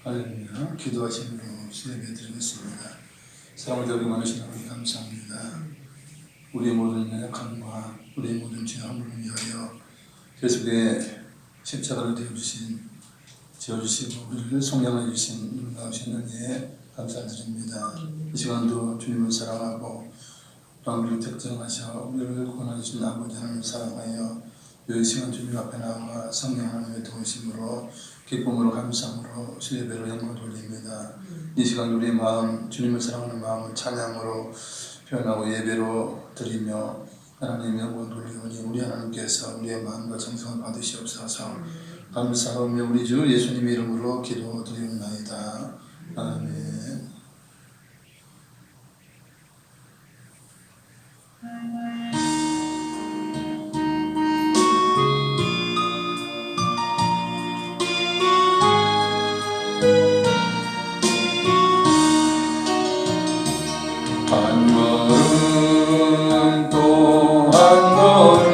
할렐루야. 기도하심으로 예배 드리겠습니다. 사랑을 더하기 많으신 아버지 감사합니다. 우리의 모든 연약함과 우리의 모든 죄함을 위하여 계속에 십자가를 지어주시고 우리를 속량해 주신 놀라우신 은혜에 감사드립니다. 이 시간도 주님을 사랑하고 또한 우리를 특정하셔 우리를 구원하신 아버지 하나님을 사랑하여 이 시간 주님 앞에 나와 성령 하나님의 도우심으로 기쁨으로 감사함으로 예배로 영광을 돌립니다. 이 시간 우리의 마음 주님을 사랑하는 마음을 찬양으로 표현하고 예배로 드리며 하나님의 영광을 돌리오니 우리 하나님께서 우리의 마음과 정성을 받으시옵소서. 감사하며 우리 주 예수님의 이름으로 기도드리옵나이다. 아멘. 한 걸음 또 한 걸음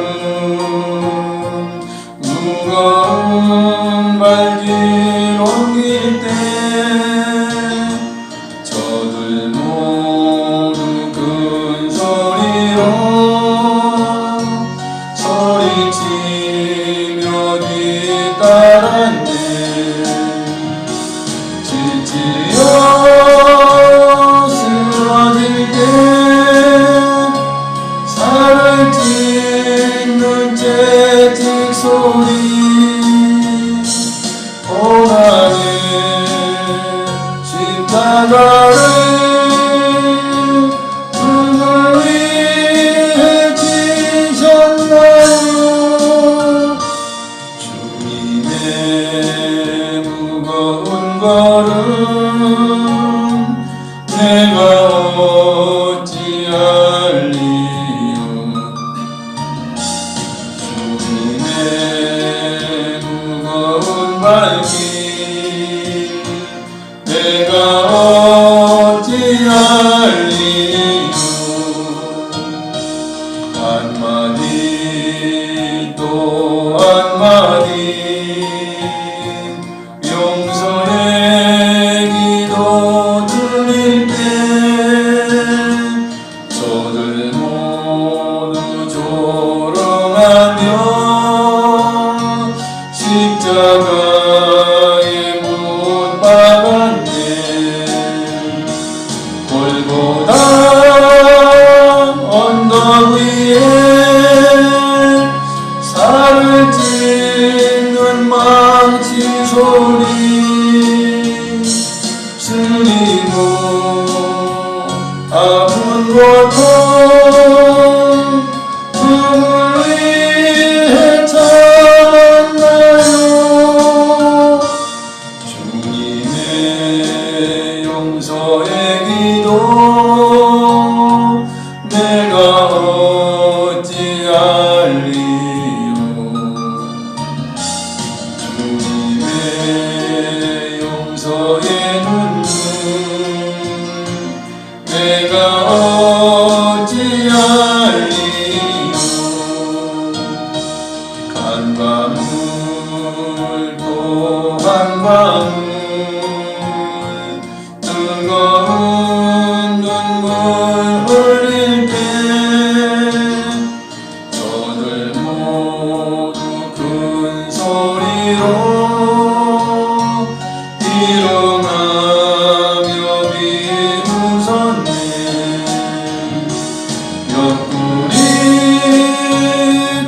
무거운 발길 옮길 때 저들 모두 큰 소리로 소리치며 뒤따랐네. 지치어 살을 찢는 채찍 소리 고난의 십자가를 누굴 위해 지셨나요? 주님의 무거운 걸음 내가 어찌할리요. 주님의 무거운 발길 내가 어찌할리요. 한마디 또 한마디 용서의 기도 드릴 때 저들 모두 조롱하며 십자가에 못 박았네. 골고다 언덕 위에 살을 찢는 망치 소리 쓰리고 아픈 고통 누굴 위해 참았나요? 주님의 용서의 기도 내가 어찌할리요. 주님의 용서의 눈물 내가 어찌할리요. 한 방울 또 한 방울 뜨거운 눈물 흘릴 때 저들 모두 큰 소리로 일어나며 비웃었네. 옆구리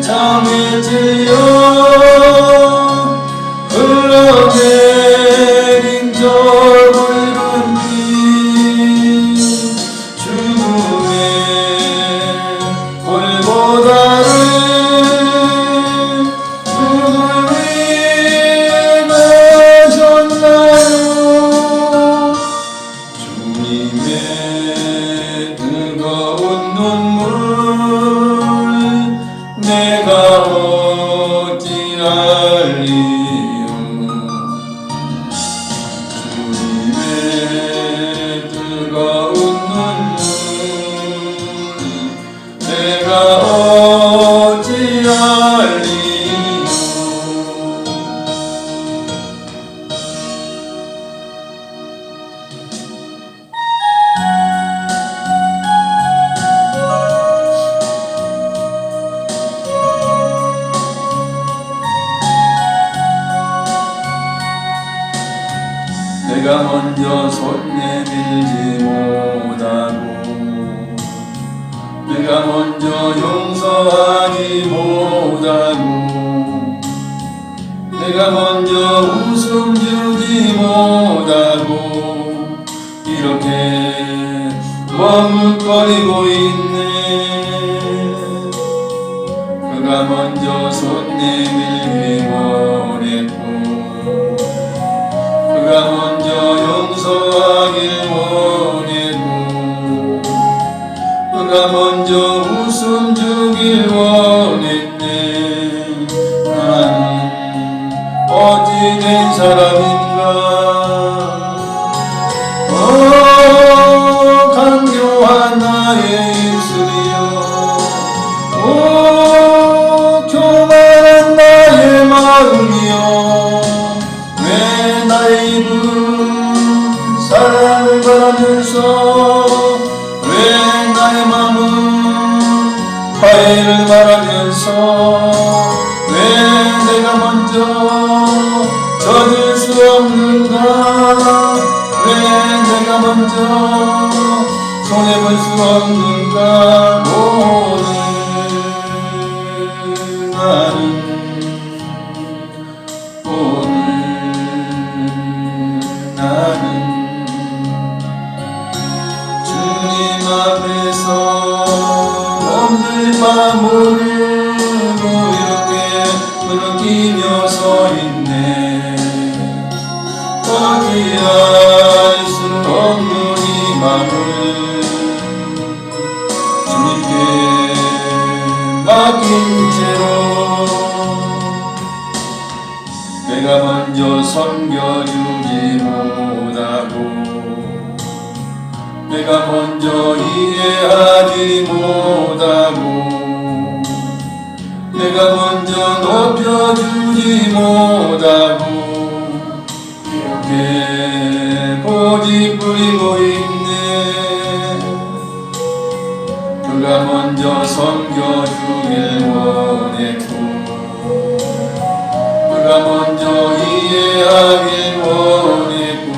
땀에 질려 흘러내린 저 붉은 피 죽음의 골고다를 누굴 위해 가셨나요? 주님의 뜨거운 눈물 내가 어찌할리요. 주님의 뜨거운 눈물 내가 어찌할리요. 머뭇거리고 있네. 그가 먼저 손 내밀기 원했고 그가 먼저 용서하길 원했고 그가 먼저 웃음 주길 원했네. 나는 어찌된 사람인가. 강교한 나의 입술이여, 교만한 나의 마음이여, 왜 나의 입은 사랑을 바라면서 왜 나의 마음은 화해를 바라면서 왜 내가 먼저 젖을 수 없는가. 왜 내가 먼저 손해볼 수 없는가. 오늘 나는 주님 앞에서 오늘 밤을 이렇게 느끼며 서 있네. 어찌할 수 없는 이 맘을 주님께 맡긴 채로 내가 먼저 섬겨주지 못하고 내가 먼저 이해하지 못하고 내가 먼저 높여주지 못하고 이렇게 고집 부리고 있네. 그가 먼저 섬겨주길 원했고 그가 먼저 이해하길 원했고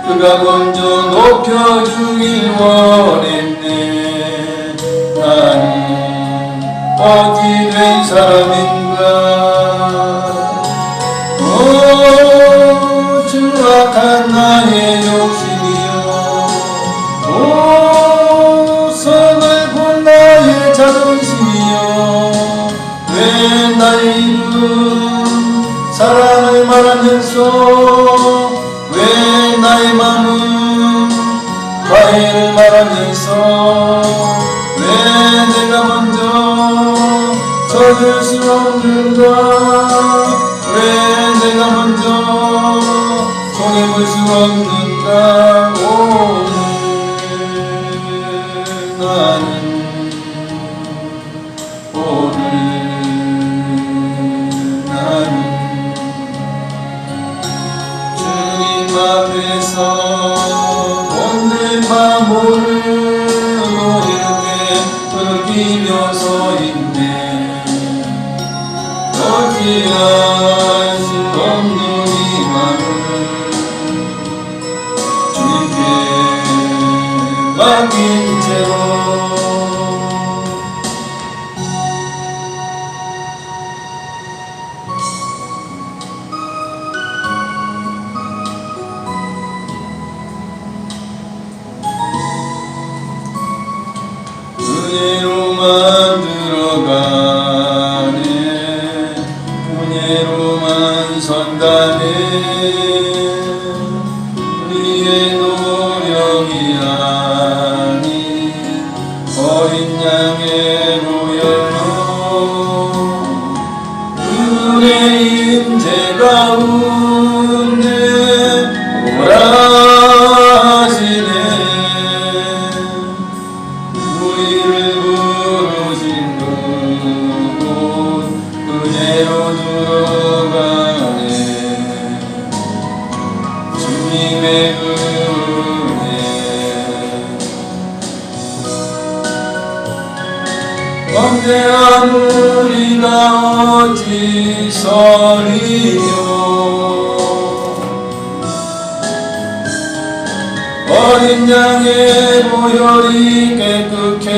그가 먼저 높여주길 원했네. 나는 어찌된 사람인가. 추악한 나의 욕심이여, 선을 본 나의 자존심이여, 왜 나의 입은 사랑을 말하면서 왜 나의 맘은 화해를 말하면서 왜 내가 먼저 젖을 수 없는가. 왜 내가 먼저 손해볼 수 없는가. 오늘 나는 주님 앞에서 오늘 밤을 이렇게 느끼며 서 있네. 어찌할 수 없는 이 맘을 주님께 맡긴 채로 은혜로만 들어가네. 은혜로만 선다네. 우리의 노력이 아닌 어린 양의 보혈로 그의 임재 가운데 오라시네. 우리를 부르신 그곳 은혜로 들어가네. 주님의 은혜 범죄한 우리가 어찌 서리요. 어린 양의 보혈이 깨끗해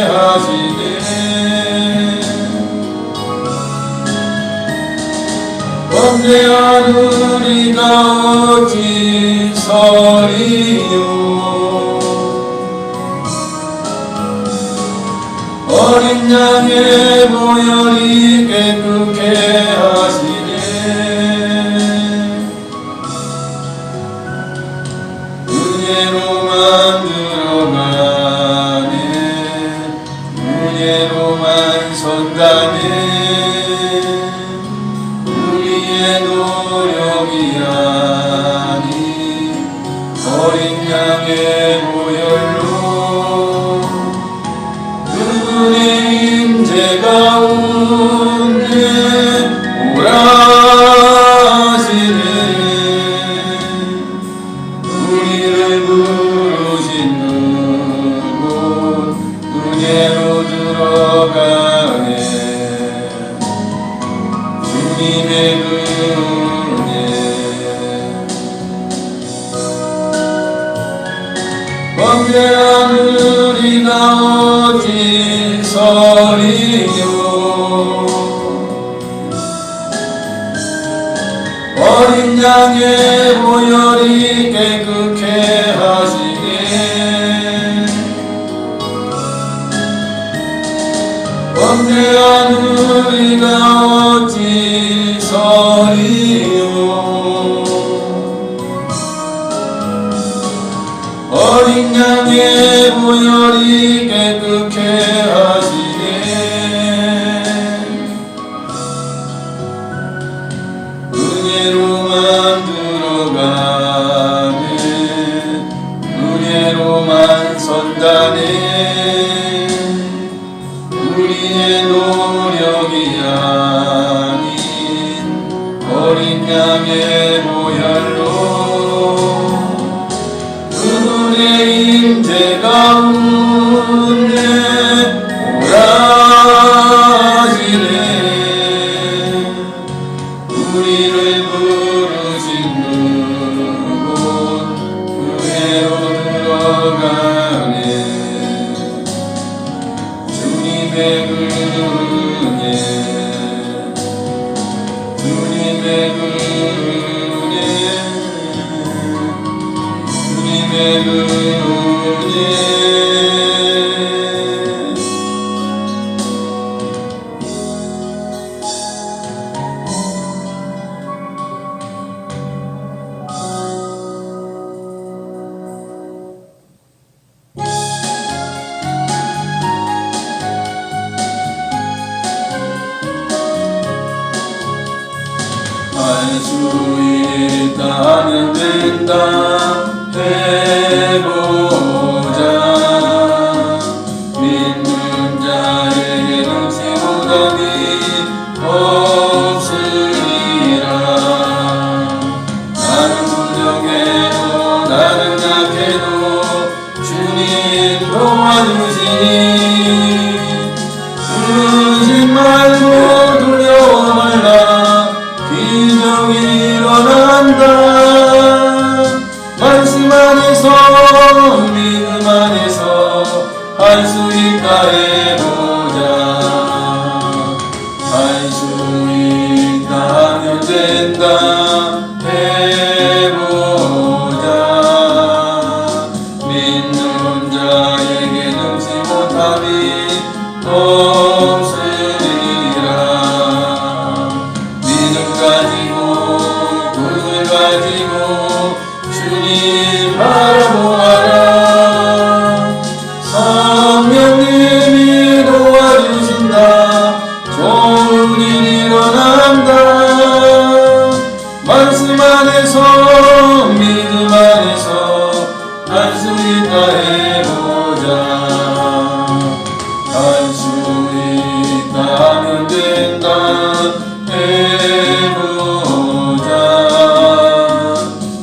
하시네. 범죄한 우리가 어찌 진설이요 어린 양의 보혈이 깨끗게 하시네 은혜로만 들어가네 은혜로만 선다네 우리의 노력이 아닌 어린 양의 보혈로 그분의 임재 가운데 오라시네 우리를 부르신 그곳 은혜로 들어가네 주님의 은혜 범죄한 우리가 어찌 서리요 어린 양의 보혈이 깨끗게 하시네 범죄한 우리가 어찌 서리요 어린 양의 보혈이 깨끗게 하시네 은혜로만 들어가네 은혜로만 선다네 우리의 노력이 아닌 어린 양의 보혈로 그분의 임재 가운데 오라시네 우리를 부르신 그곳 은혜로 들어가네 주님의 은혜 주님의 은혜 주님의 은혜 할 수 있다면 된다 해보자 믿는 자에게 넘치 보답이 없으리라 나는 부족해도 나는 약해도 주님 도와주시니 두려워하지 말고 두려워 말라 기적이 일어난다 말씀 안에서 믿음 안에서 할 수 있다 해보자 할 수 있다 하면 된다 해보자 믿는 자에게 넘치 못함이 없으리라 믿음 가지고 꿈을 가지고 주님 바라보아라 성령님이 도와주신다 좋은 일 일어난다 말씀 안에서 믿음 안에서 할 수 있다 해보자 할 수 있다 하면 된다 해보자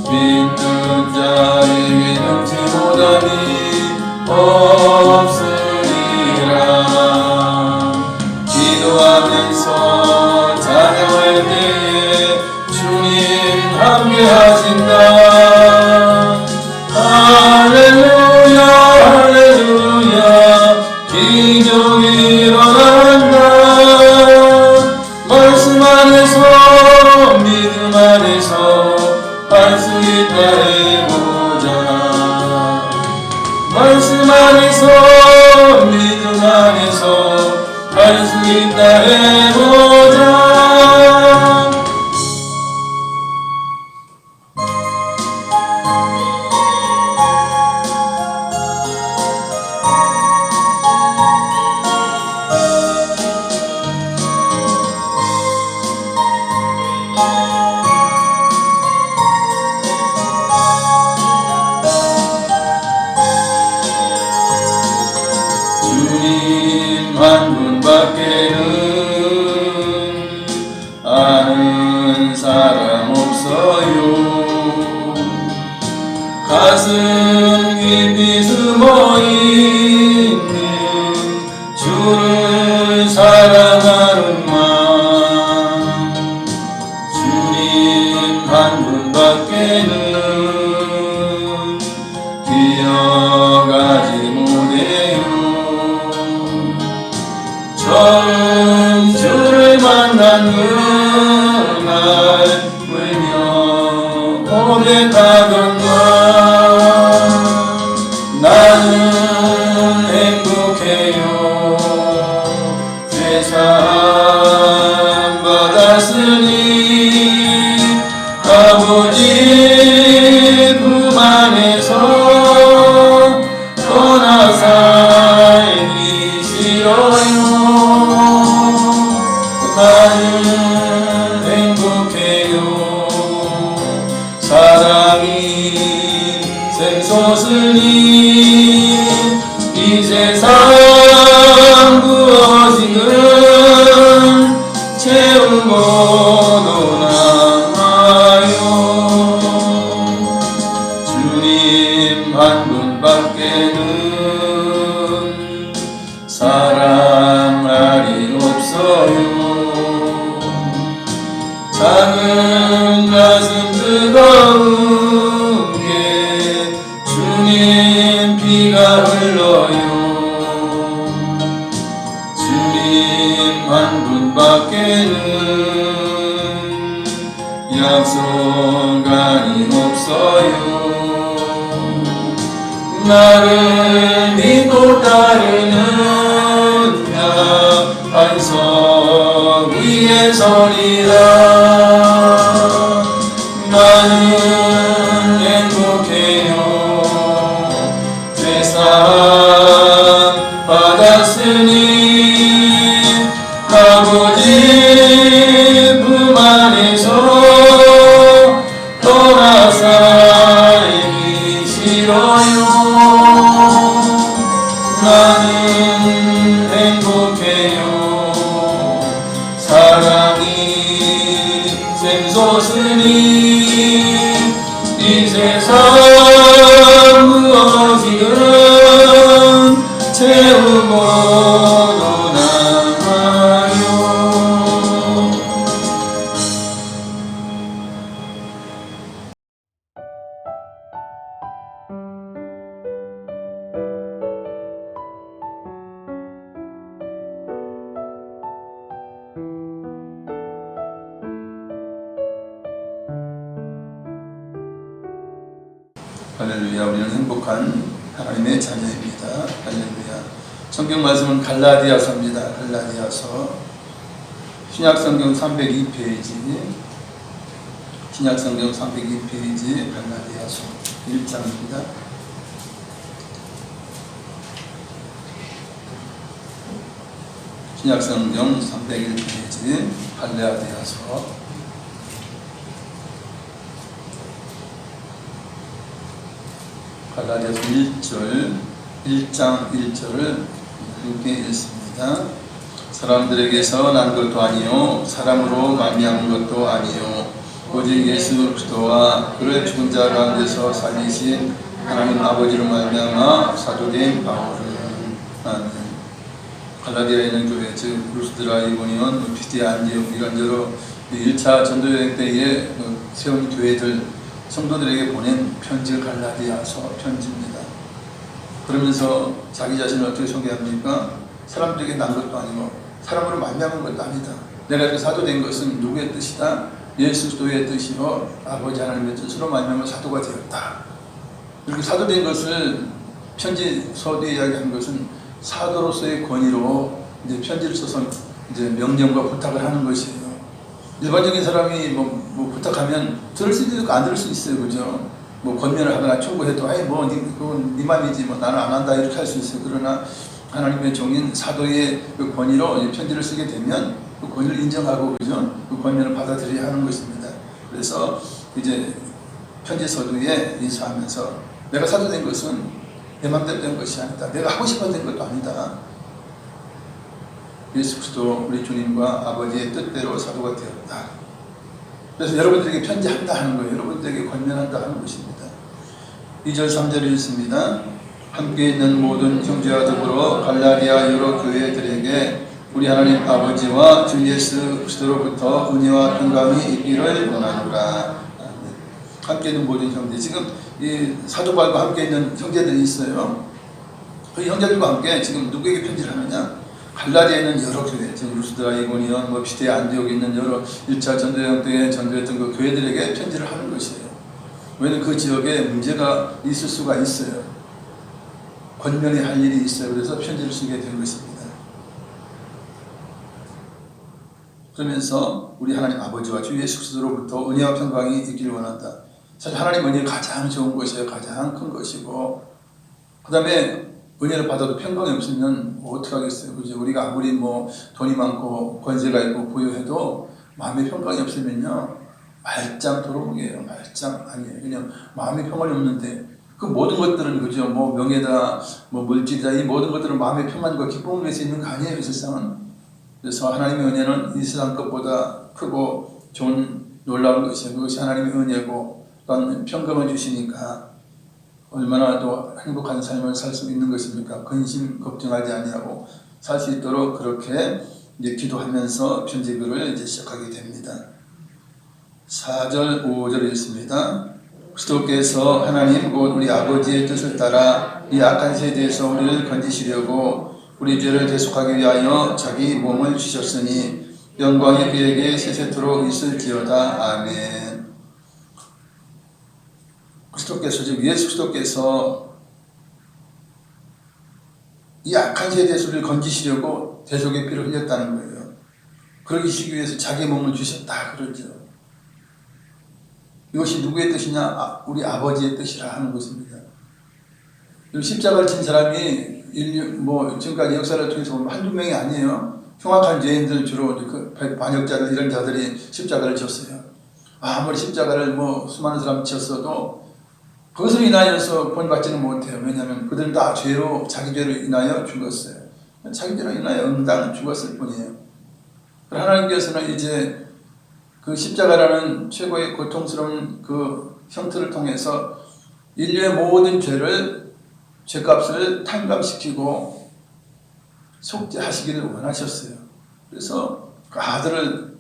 믿는 자에게 넘치 보답이 없으리라 기도하면서 찬양할 때에 주님 함께 하신다 할렐루야 할렐루야 기적이 일어난다 말씀 안에서 믿음 안에서 할 수 있다 해보 말씀 안에서 믿음 안에서 할 수 있다 해보자. 주님 한 분밖에는 아는 사람 없어요. 가슴 깊이 숨어있는 주를 사랑하는 마음. 주님 한 분밖에는 기억하지 못해요. 처음 주를 만난 그날 울며 고백하던 날 나는 행복해요. 죄사함 받았으니 아버지 품 안에서 떠나 살기 싫어요. 나는 행복해요. 사랑이 샘솟으니 이 세상 무엇이든 채우고 떠나요. 주님 한 분밖에는 사랑할이 없어요. 작은 가슴 뜨거운 게 주님 피가 흘러요. 주님 한 분밖에는 약속이 없어요. 나를 믿고 따르는 자 반석 위에 서리라. 나는 행복해요. 죄사함 받았으니 아버지 품 안에서 떠나 살기 싫어요. 나는 행복해요. 사랑이 샘솟으니 이 세상 무엇이든 채우고 떠나요. 할렐루야. 우리는 행복한 하나님의 자녀입니다. 할렐루야. 성경 말씀은 갈라디아서입니다. 갈라디아서 신약성경 302페이지, 신약성경 302페이지 갈라디아서 1장입니다. 신약성경 301페이지 갈라디아서 갈라디아서 1장 1절을 함께 읽습니다. 사람들에게서 난 것도 아니요 사람으로 말미암은 것도 아니요 오직 예수 그리스도와 그를 죽은 자 가운데서 살리신 하나님 아버지로 말미암아 사도된 바울은. 아멘. 갈라디아에 있는 교회, 즉 루스드라, 이고니온, 피디아, 안디옥 이런저런 1차 전도여행 때에 세운 교회들 성도들에게 보낸 편지 갈라디아서 편지입니다. 그러면서 자기 자신을 어떻게 소개합니까? 사람들에게 난 것도 아니고 사람으로 말미암은 것도 아니다. 내가 이렇게 사도된 것은 누구의 뜻이다? 예수 그리스도의 뜻이요 아버지 하나님의 뜻으로 말미암아 사도가 되었다. 이렇게 사도된 것을 편지 서두에 이야기한 것은 사도로서의 권위로 이제 편지를 써서 이제 명령과 부탁을 하는 것이에요. 일반적인 사람이 뭐 부탁하면 들을 수도 있고 안 들을 수 있어요, 그죠? 뭐 권면을 하거나 청구해도 아예 뭐 그건 네 맘이지 뭐 나는 안 한다 이렇게 할 수 있어요. 그러나 하나님의 종인 사도의 그 권위로 편지를 쓰게 되면 그 권위를 인정하고 그죠? 그 권면을 받아들여야 하는 것입니다. 그래서 이제 편지 서두에 인사하면서 내가 사도된 것은 내 맘대로 된 것이 아니다. 내가 하고 싶어 된 것도 아니다. 예수 그리스도 우리 주님과 아버지의 뜻대로 사도가 되었다. 그래서 여러분들에게 편지한다 하는 거예요. 여러분들에게 권면한다 하는 것입니다. 2절 3절을 읽습니다. 함께 있는 모든 형제와 더불어 갈라디아 여러 교회들에게 우리 하나님 아버지와 주 예수 그리스도로부터 은혜와 평강이 있기를 원하노라. 함께 있는 모든 형제. 지금 이 사도 바울과 함께 있는 형제들이 있어요. 그 형제들과 함께 지금 누구에게 편지를 하느냐? 갈라디아에 있는 여러 교회, 지금 루스드라, 이고니온, 뭐 피데, 안디옥에 있는 여러 1차 전도여행 때 전도했던 그 교회들에게 편지를 하는 것이에요. 왜냐하면 그 지역에 문제가 있을 수가 있어요. 권면이 할 일이 있어요. 그래서 편지를 쓰게 된 것입니다. 그러면서 우리 하나님 아버지와 주 예수 그리스도로부터 은혜와 평강이 있기를 원한다. 사실 하나님 은혜가 가장 좋은 것이에요. 가장 큰 것이고, 그 다음에 은혜를 받아도 평강이 없으면 뭐 어떻게 하겠어요. 그죠? 우리가 아무리 뭐 돈이 많고 권세가 있고 부유해도 마음의 평강이 없으면요, 말짱 도루묵이에요. 말짱 아니에요. 그냥 마음의 평안이 없는데 그 모든 것들은 그죠? 뭐 명예다, 뭐 물질이다, 이 모든 것들은 마음의 평안과 기쁨을 위해서 있는 거 아니에요. 이 세상은. 그래서 하나님의 은혜는 이 세상 것보다 크고 좋은 놀라운 것이에요. 그것이 하나님의 은혜고 또한 평강을 주시니까 얼마나 더 행복한 삶을 살 수 있는 것입니까? 근심 걱정하지 아니하고 살 수 있도록 그렇게 이제 기도하면서 편지글을 이제 시작하게 됩니다. 4절, 5절 읽습니다. 그리스도께서 하나님 곧 우리 아버지의 뜻을 따라 이 악한 세대에서 우리를 건지시려고 우리 죄를 대속하기 위하여 자기 몸을 주셨으니 영광이 그에게 세세토록 있을지어다. 아멘. 그리스도께서, 즉 예수 그리스도께서 이 악한 세대에서 우리를 건지시려고 대속의 피를 흘렸다는 거예요. 그러기 위해서 자기 몸을 주셨다 그러죠. 이것이 누구의 뜻이냐? 우리 아버지의 뜻이라 하는 것입니다. 십자가를 진 사람이 지금까지 역사를 통해서 보면 한두 명이 아니에요. 흉악한 죄인들 주로 그 반역자들 이런 자들이 십자가를 졌어요. 아무리 십자가를 수많은 사람이 졌어도 그것으로 인하여서 본받지는 못해요. 왜냐하면 그들은 다 자기 죄로 인하여 죽었어요. 자기 죄로 인하여 응당 죽었을 뿐이에요. 하나님께서는 이제 그 십자가라는 최고의 고통스러운 그 형태를 통해서 인류의 모든 죄값을 탕감시키고 속죄하시기를 원하셨어요. 그래서 그 아들을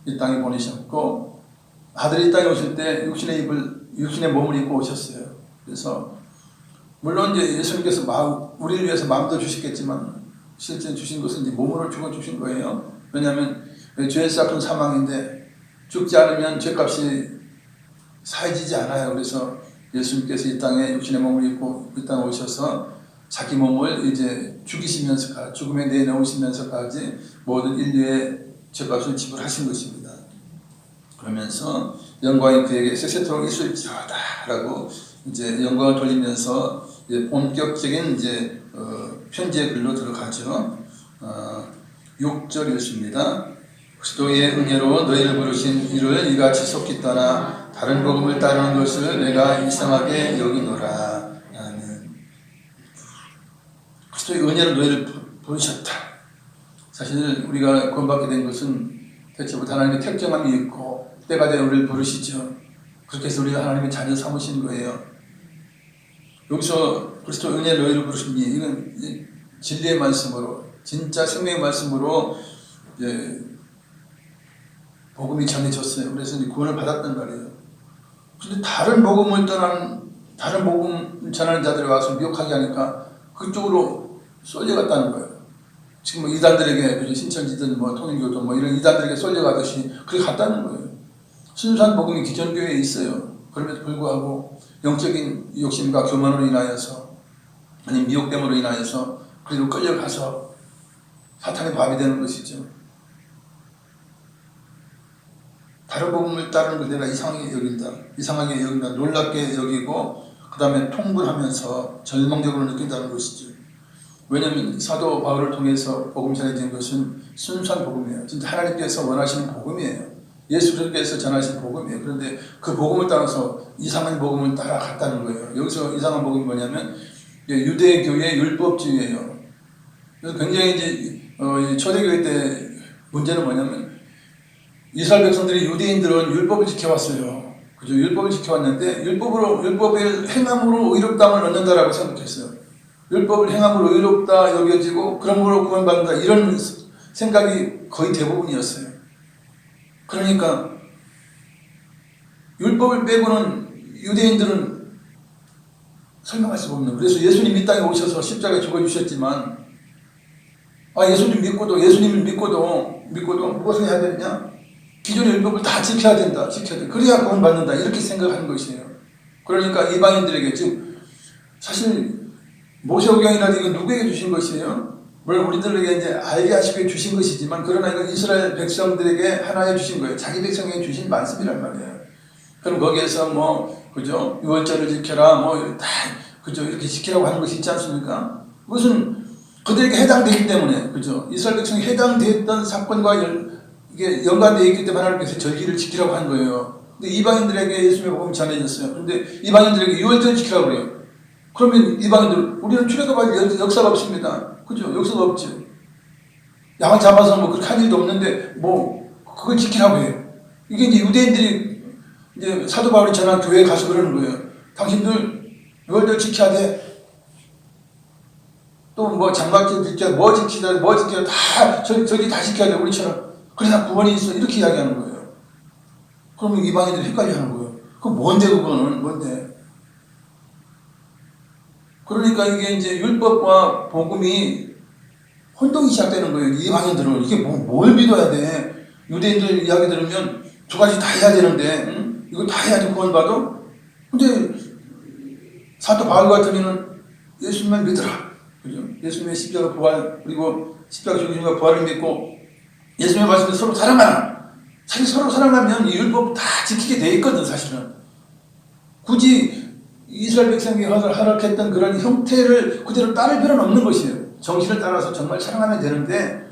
이 땅에 보내셨고, 아들이 이 땅에 오실 때 육신의 몸을 입고 오셨어요. 그래서 물론 이제 예수님께서 우리를 위해서 마음도 주셨겠지만 실제 주신 것은 이제 몸으로 죽어 주신 거예요. 왜냐하면 죄의 싹은 사망인데 죽지 않으면 죄값이 사해지지 않아요. 그래서 예수님께서 이 땅에 육신의 몸을 입고 이 땅에 오셔서 자기 몸을 이제 죽음에 내놓으시면서까지 모든 인류의 죄값을 지불하신 것입니다. 그러면서 영광이 그에게 세세토록 있을지어다 라고 이제 영광을 돌리면서 이제 본격적인 이제 편지의 글로 들어가죠. 6절 읽습니다. 그리스도의 은혜로 너희를 부르신 이를 이같이 속히 떠나 다른 복음을 따르는 것을 내가 이상하게 여기노라. 아멘. 그리스도의 은혜로 너희를 부르셨다. 사실 우리가 구원받게 된 것은 대체부터 하나님의 택정함이 있고 때가 되어 우리를 부르시죠. 그렇게 해서 우리가 하나님의 자녀 삼으신 거예요. 여기서 그리스도 은혜 너희를 부르시니 이건 진리의 말씀으로, 진짜 생명의 말씀으로 이제 복음이 전해졌어요. 그래서 이제 구원을 받았단 말이에요. 그런데 다른 복음 전하는 자들이 와서 미혹하게 하니까 그쪽으로 쏠려갔다는 거예요. 지금 이단들에게 신천지든 통일교든 이런 이단들에게 쏠려가듯이 그렇게 갔다는 거예요. 순수한 복음이 기존교회에 있어요. 그럼에도 불구하고 영적인 욕심과 교만으로 인하여서 아니면 미혹됨으로 인하여서 그리로 끌려가서 사탄의 밥이 되는 것이죠. 다른 복음을 따르는 걸 내가 이상하게 여긴다, 놀랍게 여기고 그 다음에 통분하면서 절망적으로 느낀다는 것이죠. 왜냐하면 사도 바울을 통해서 복음 전해진 것은 순수한 복음이에요. 진짜 하나님께서 원하시는 복음이에요. 예수 그리스도께서 전하신 복음이에요. 그런데 그 복음을 따라서 이상한 복음을 따라갔다는 거예요. 여기서 이상한 복음이 뭐냐면 유대교의 율법주의예요. 그래서 굉장히 이제 초대교회 때 문제는 뭐냐면 이스라엘 백성들이 유대인들은 율법을 지켜왔어요. 그죠? 율법을 지켜왔는데 율법의 행함으로 의롭다함을 얻는다라고 생각했어요. 율법을 행함으로 의롭다 여겨지고 그러므로 구원받는다 이런 생각이 거의 대부분이었어요. 그러니까 율법을 빼고는 유대인들은 설명할 수가 없는. 그래서 예수님 이 땅에 오셔서 십자가에 죽어주셨지만 예수님을 믿고도 무엇을 해야 되느냐? 기존의 율법을 다 지켜야 된다. 그래야 구원받는다. 이렇게 생각하는 것이에요. 그러니까 이방인들에게 지금 사실 모세오경이라도 이건 누구에게 주신 것이에요? 물론 우리들에게 이제 알게 하시기 위해 주신 것이지만 그러나 이건 이스라엘 백성들에게 하나에 주신 거예요. 자기 백성에게 주신 말씀이란 말이에요. 그럼 거기에서 그죠? 유월절을 지켜라 다 그죠? 이렇게 지키라고 하는 것이 있지 않습니까? 그것은 그들에게 해당되기 때문에 그죠? 이스라엘 백성이 해당되었던 사건과 이게 연관되어 있기 때문에 하나님께서 절기를 지키라고 한 거예요. 근데 이방인들에게 예수님의 복음이 전해졌어요. 그런데 이방인들에게 유월절을 지키라고 그래요. 그러면 이방인들 우리는 출애굽할 역사가 없습니다. 그죠? 역사가 없죠. 양을 잡아서 그렇게 한 일도 없는데 그걸 지키라고 해요. 이게 이제 유대인들이 이제 사도 바울이 전한 교회에 가서 그러는 거예요. 당신들 유월절 지켜야 돼. 또 장막절 지켜야 돼. 뭐 지켜야 다 저기 다 지켜야 돼. 우리처럼. 그래야 구원이 있어. 이렇게 이야기하는 거예요. 그러면 이방인들이 헷갈려하는 거예요. 그건 뭔데? 그러니까 이게 이제 율법과 복음이 혼동이 시작되는 거예요. 이방인들은 이게 뭘 믿어야 돼? 유대인들 이야기 들으면 두 가지 다 해야 되는데, 이거 다 해야지 구원받아? 근데 사도 바울 같은 경우는 예수님만 믿어라. 그죠? 예수님의 십자가 부활, 그리고 십자가 죽으심과 부활을 믿고 예수님의 말씀을 서로 사랑하라. 사실 서로 사랑하면 이 율법 다 지키게 돼 있거든, 사실은. 굳이 이스라엘 백성이 허락했던 그런 형태를 그대로 따를 필요는 없는 것이에요. 정신을 따라서 정말 사랑하면 되는데,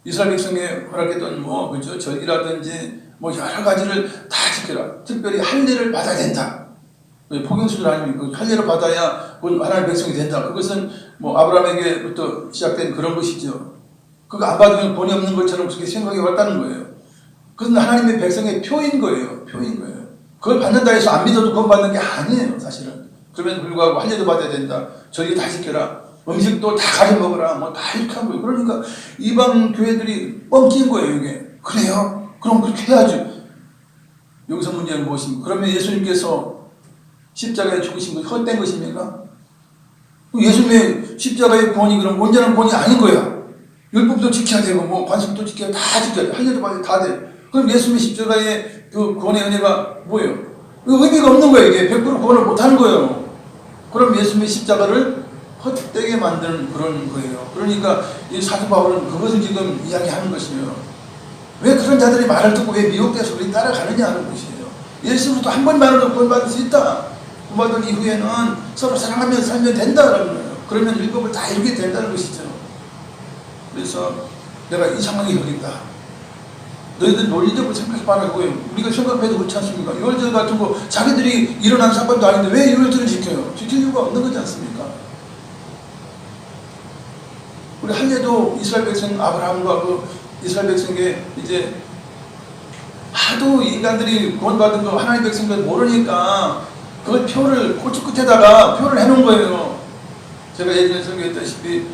이스라엘 백성이 허락했던 그죠? 절기라든지 여러 가지를 다 지켜라. 특별히 할례를 받아야 된다. 포경수술 아닙니까? 할례를 받아야 하나님의 백성이 된다. 그것은 아브라함에게부터 시작된 그런 것이죠. 그거 안 받으면 본이 없는 것처럼 그렇게 생각이 왔다는 거예요. 그것은 하나님의 백성의 표인 거예요. 그걸 받는다 해서 안 믿어도 그건 받는 게 아니에요, 사실은. 그럼에도 불구하고 할례도 받아야 된다. 저기 다 지켜라. 음식도 다 가려 먹어라. 다 이렇게 한 거예요. 그러니까 이방 교회들이 뻥찐 거예요, 이게. 그래요? 그럼 그렇게 해야죠. 여기서 문제는 무엇입니까? 그러면 예수님께서 십자가에 죽으신 것이 헛된 것입니까? 예수님의 십자가의 구원이 그럼 온전한 구원이 아닌 거야. 율법도 지켜야 되고 관습도 지켜야 다 지켜야 돼. 할례도 받아야 다 돼. 그럼 예수님의 십자가의 그 구원의 은혜가 뭐예요? 의미가 없는 거예요. 이게 100% 구원을 못하는 거예요. 그럼 예수님의 십자가를 헛되게 만드는 그런 거예요. 그러니까 이 사도 바울은 그것을 지금 이야기하는 것이에요. 왜 그런 자들이 말을 듣고 왜 미혹돼서 우리 따라가느냐 하는 것이에요. 예수님도 한 번만으로 구원받을 수 있다. 구원받은 이후에는 서로 사랑하며 살면 된다라는 거예요. 그러면 율법을 다 이루게 된다는 것이죠. 그래서 내가 이상하게 여긴다. 너희들 논리적으로 생각해봐라. 우리가 생각해도 그렇지 않습니까? 유월절 같은 거 자기들이 일어난 사건도 아닌데 왜 유월절을 지켜요? 지킬 이유가 없는 거지 않습니까? 우리 할례도 이스라엘 백성 아브라함과 이스라엘 백성에게 이제 하도 인간들이 구원받은 거 하나님 백성들 모르니까 그걸 고추 끝에다가 표를 해놓은 거예요. 제가 예전에 설교했다시피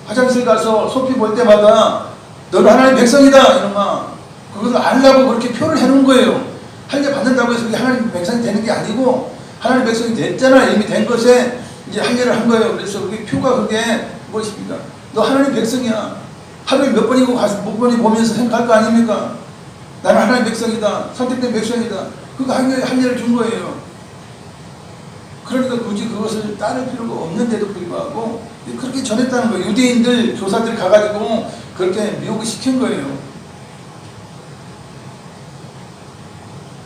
화장실 가서 소피 볼 때마다 너는 하나님 백성이다 이놈아. 그것을 알라고 그렇게 표를 해놓은 거예요. 할례 받는다고 해서 하나님 백성이 되는 게 아니고 하나님 백성이 됐잖아. 이미 된 것에 이제 할례를 한 거예요. 그래서 그게 표가 그게 무엇입니까? 너 하나님 백성이야. 하루에 몇 번이고 몇 번이 보면서 생각할 거 아닙니까? 나는 하나님 백성이다. 선택된 백성이다. 그거 할례를 준 거예요. 그러니까 굳이 그것을 따를 필요가 없는데도 불구하고 그렇게 전했다는 거예요. 유대인들 교사들이 가가지고 그렇게 미혹을 시킨 거예요.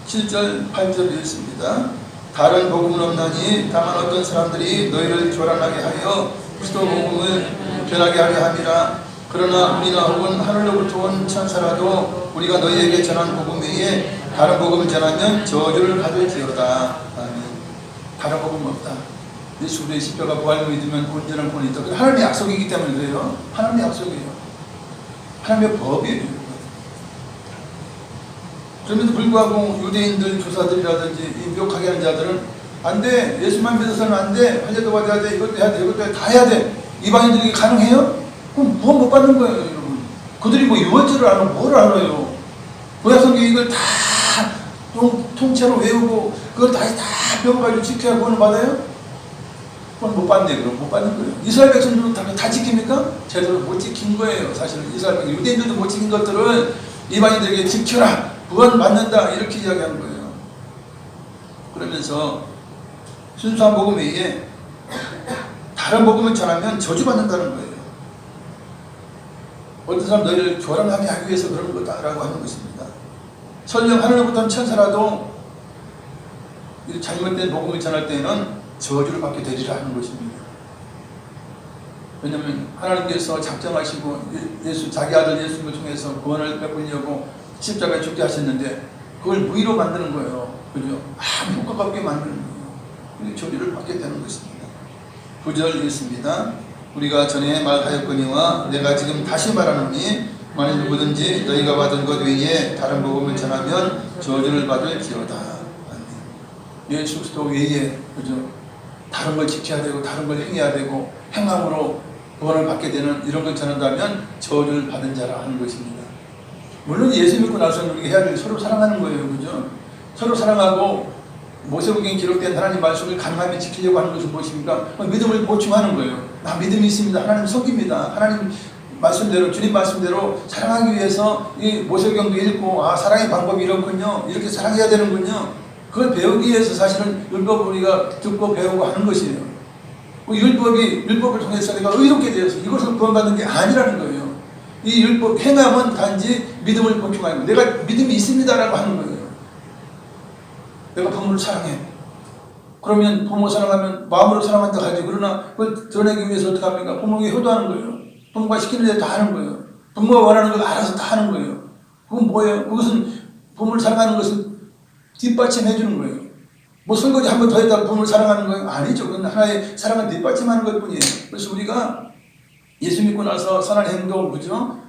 7절 8절 읽습니다. 다른 복음은 없나니 다만 어떤 사람들이 너희를 교란하게 하여 그리스도 복음을 변하게 하려 함이라. 그러나 우리나 혹은 하늘로부터 온 천사라도 우리가 너희에게 전한 복음 외에 다른 복음을 전하면 저주를 받을지어다. 아멘. 다른 복음은 없다. 예수 그리스도의 십자가 부활을 믿으면 온전한 구원이 있다. 하나님의 약속이기 때문에 그래요. 하나님의 약속이에요. 하나님의 법이에요. 그럼에도 불구하고 유대인들 교사들이라든지 미혹하게 하는 자들은 안 돼. 예수만 믿어서는 안 돼. 환자도 받아야 돼. 이것도 해야 돼. 이것도 해야 돼. 다 해야 돼. 이방인들이 가능해요? 그럼 구원 못 받는 거예요, 여러분. 그들이 뭐 유언절을 알아, 뭘 알아요? 구약성경 이걸 다 통째로 외우고 그걸 다시 다 배워가지고 지켜야 구원을 받아요? 그건 못 받네. 그럼 못 받는 거예요. 이스라엘 백성들도 다 지킵니까? 제대로 못 지킨 거예요. 사실은 이스라엘 백성, 유대인들도 못 지킨 것들을 이방인들에게 지켜라, 구원 받는다, 이렇게 이야기하는 거예요. 그러면서 순수한 복음 외에 다른 복음을 전하면 저주받는다는 거예요. 어떤 사람 너희를 교란하게 하기 위해서 그러는 거다라고 하는 것입니다. 설령 하늘로부터 천사라도 잘못된 복음을 전할 때에는 저주를 받게 되리라 하는 것입니다. 왜냐하면 하나님께서 작정하시고 자기 아들 예수님을 통해서 구원을 베풀려고 십자가에 죽게 하셨는데 그걸 무의로 만드는 거예요. 그죠? 아무 효과가 없게 만드는 거예요. 저주를 받게 되는 것입니다. 9절 읽습니다. 우리가 전에 말하였거니와 내가 지금 다시 말하노니 만일 누구든지 너희가 받은 것 외에 다른 복음을 전하면 저주를 받을지어다. 예수 그리스도 외에, 그죠? 다른 걸 지켜야 되고 다른 걸 행해야 되고 행함으로 구원을 받게 되는 이런 걸 전한다면 저주를 받은 자라 하는 것입니다. 물론 예수 믿고 나서는 우리가 해야 될 서로 사랑하는 거예요. 그죠? 서로 사랑하고 모세오경에 기록된 하나님 말씀을 간감히 지키려고 하는 것은 무엇입니까? 믿음을 보충하는 거예요. 나 믿음이 있습니다. 하나님 속입니다. 하나님 말씀대로, 주님 말씀대로 사랑하기 위해서 이 모세오경도 읽고 사랑의 방법이 이렇군요. 이렇게 사랑해야 되는군요. 그걸 배우기 위해서 사실은 율법을 우리가 듣고 배우고 하는 것이에요. 율법을 통해서 내가 의롭게 되어서 이것을 구원받는 게 아니라는 거예요. 이 율법 행함은 단지 믿음을 보충하는 거예요. 내가 믿음이 있습니다라고 하는 거예요. 내가 부모를 사랑해. 그러면 부모 사랑하면 마음으로 사랑한다 하지. 그러나 그걸 드러내기 위해서 어떻게 합니까? 부모에게 효도하는 거예요. 부모가 시키는 대로 다 하는 거예요. 부모가 원하는 걸 알아서 다 하는 거예요. 그건 뭐예요? 그것은 부모를 사랑하는 것은 뒷받침해 주는 거예요. 뭐 설거지 한 번 더 했다고 부모를 사랑하는 거예요? 아니죠. 그건 하나의 사랑을 뒷받침하는 것 뿐이에요. 그래서 우리가 예수 믿고 나서 선한 행동, 그죠?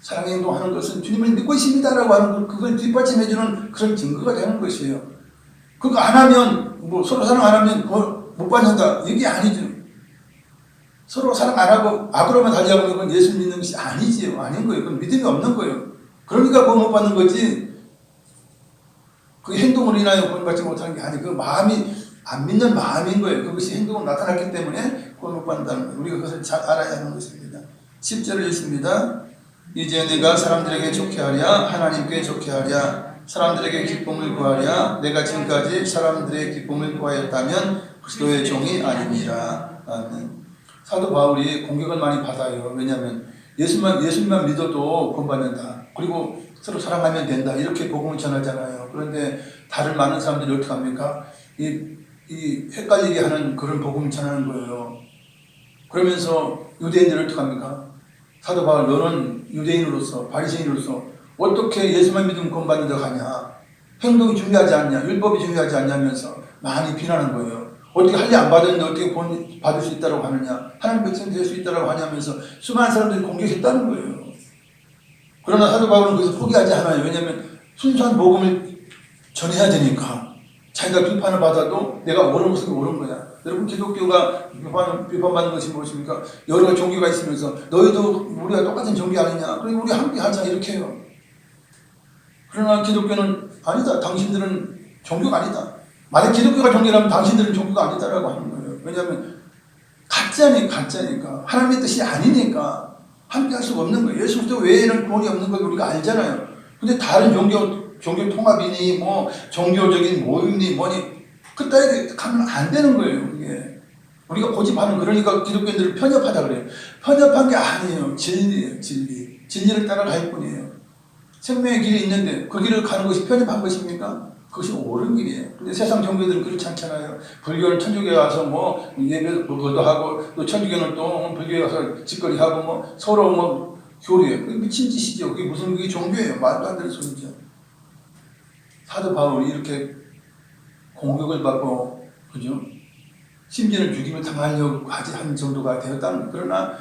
사랑의 행동하는 것은 주님을 믿고 있습니다라고 하는 걸 그걸 뒷받침해주는 그런 증거가 되는 것이에요. 그거 안 하면 뭐 서로 사랑 안 하면 못 받는다 이게 아니죠. 서로 사랑 안 하고 악으로만 달려가면 그건 예수 믿는 것이 아니지요. 아닌 거예요. 그건 믿음이 없는 거예요. 그러니까 구원 못 받는 거지. 그 행동으로 인하여 구원받지 못하는 게 아니고 그 마음이 안 믿는 마음인 거예요. 그것이 행동으로 나타났기 때문에 구원 못 받는다는 거예요. 우리가 그것을 잘 알아야 하는 것입니다. 10절을 읽습니다. 이제 내가 사람들에게 좋게 하랴 하나님께 좋게 하랴 사람들에게 기쁨을 구하랴 내가 지금까지 사람들의 기쁨을 구하였다면 그리스도의 종이 아니니라. 아멘. 사도 바울이 공격을 많이 받아요. 왜냐하면 예수님만 믿어도 구원받는다. 그리고 서로 사랑하면 된다. 이렇게 복음을 전하잖아요. 그런데 다른 많은 사람들이 어떻게 합니까? 이 헷갈리게 하는 그런 복음을 전하는 거예요. 그러면서 유대인들은 어떻게 합니까? 사도 바울 너는 유대인으로서 바리새인으로서 어떻게 예수만 믿으면 구원받는다고 하냐. 행동이 중요하지 않냐. 율법이 중요하지 않냐면서 많이 비난하는 거예요. 어떻게 할례 안 받았는데 어떻게 구원 받을 수 있다고 하느냐. 하나님 백성 될 수 있다고 하냐면서 수많은 사람들이 공격했다는 거예요. 그러나 사도 바울은 그것을 포기하지 않아요. 왜냐하면 순수한 복음을 전해야 되니까. 자기가 비판을 받아도 내가 옳은 것은 옳은 거야. 여러분 기독교가 비판받는 것이 무엇입니까? 여러 종교가 있으면서 너희도 우리가 똑같은 종교 아니냐? 그러니 우리 함께 하자 이렇게 해요. 그러나 기독교는 아니다. 당신들은 종교가 아니다. 만약 기독교가 종교라면 당신들은 종교가 아니다라고 하는 거예요. 왜냐하면 가짜니까 하나님의 뜻이 아니니까 함께 할 수가 없는 거예요. 예수 그리스도 외에는 구원이 없는 걸 우리가 알잖아요. 근데 다른 종교 통합이니 뭐 종교적인 모임니 뭐니 그따위 가면 안 되는 거예요. 그게 우리가 고집하는, 그러니까 기독교인들을 편협하다 그래요. 편협한 게 아니에요. 진리예요. 진리를 따라갈 뿐이에요. 생명의 길이 있는데 그 길을 가는 것이 편협한 것입니까? 그것이 옳은 길이에요. 근데 세상 종교들은 그렇지 않잖아요. 불교는 천주교에 와서 뭐 예배 그것도 하고, 또 천주교는 또 불교에 가서 짓거리 하고, 뭐 서로 뭐 교류해요. 그게 미친 짓이죠. 그게 무슨, 그게 종교예요. 말도 안 되는 소리죠. 사도 바울이 이렇게 공격을 받고, 그죠? 심지어는 죽임을 당하려고 한 정도가 되었다는. 그러나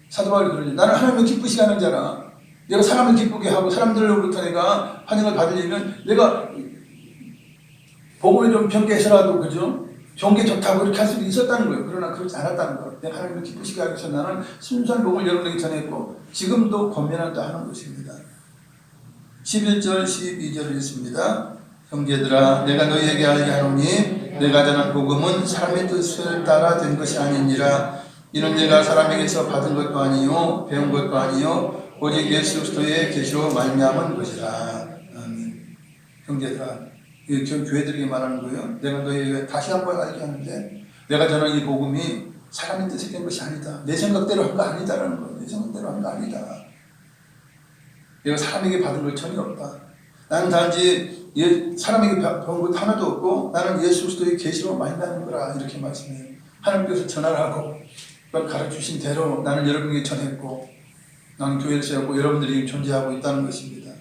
사도 바울이 그러죠. 나는 하나님을 기쁘시게 하는 자라. 내가 사람을 기쁘게 하고 사람들로부터 내가 환영을 받으려면 내가 복음을 좀 변개해서라도, 그죠? 좋은 게 좋다고 이렇게 할 수도 있었다는 거예요. 그러나 그렇지 않았다는 거예요. 내가 하나님을 기쁘시게 하기 위해서 나는 순수한 복음을 여러분에게 전했고 지금도 권면한다 하는 것입니다. 11절 12절을 읽습니다. 형제들아, 내가 너희에게 알게 하노니 내가 전한 복음은 사람의 뜻을 따라 된 것이 아니니라. 이는 내가 사람에게서 받은 것도 아니요 배운 것도 아니요 오직 예수 그리스도의 계시로 말미암은 것이라. 형제들아, 이 교회들에게 말하는 거예요. 내가 너희에게 다시 한번 알게 하는데 내가 전한 이 복음이 사람의 뜻이 된 것이 아니다. 내 생각대로 한 거 아니다라는 거예요. 내 생각대로 한 거 아니다. 내가 사람에게 받은 것 전혀 없다. 나는 단지 사람에게 배운 것 하나도 없고 나는 예수 그리스도의 계시로 말미암은 거라. 이렇게 말씀해요. 하나님께서 전화를 하고 가르치신 대로 나는 여러분에게 전했고 나는 교회를 세웠고 여러분들이 존재하고 있다는 것입니다.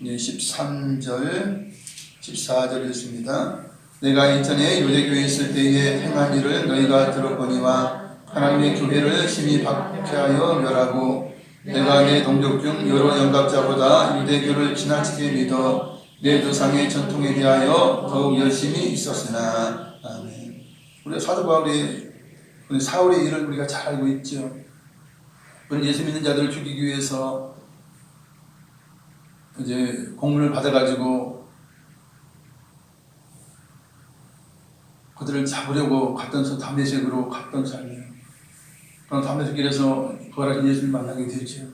13절 14절 읽습니다. 내가 이전에 유대교에 있을 때에 행한 일을 너희가 들었거니와 하나님의 교회를 심히 박해하여 멸하고 내가 내 동족 중 여러 영갑자보다 유대교를 지나치게 믿어 내 조상의 전통에 대하여 더욱 열심히 있었으나. 아멘. 우리가 사도 바울의 사울의 일을 우리가 잘 알고 있죠. 그는 예수 믿는 자들을 죽이기 위해서 이제 공문을 받아가지고 그들을 잡으려고 갔던 담메색으로 갔던 사람이에요. 그런 담메색 길에서 부활하신 예수를 만나게 되죠.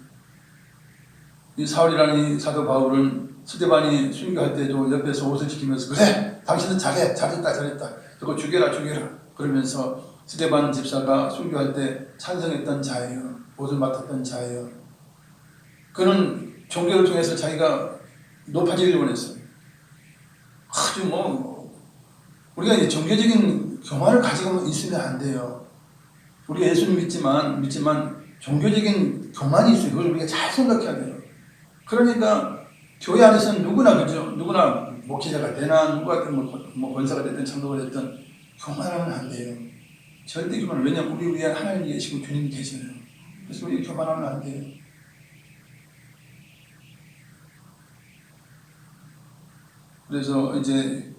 이 사울이라는 이 사도 바울은 스데반이 순교할 때도 옆에서 옷을 지키면서 그래, 당신은 잘했다. 그거 죽여라. 그러면서 스데반 집사가 순교할 때 찬성했던 자예요. 옷을 맡았던 자예요. 그는 종교를 통해서 자기가 높아지기를 원했어요. 아주 우리가 이제 종교적인 교만을 가지고 있으면 안 돼요. 우리가 예수를 믿지만 종교적인 교만이 있어요. 그걸 우리가 잘 생각해야 돼요. 그러니까 교회 안에서는 누구나 목회자가 되나 누가 뭐 권사가 됐든 장로가 됐든 교만하면 안 돼요. 절대 교만. 왜냐하면 우리 위에 하나님이 계시고 주님이 계셔요. 그래서 우리 교만하면 안 돼요. 그래서 이제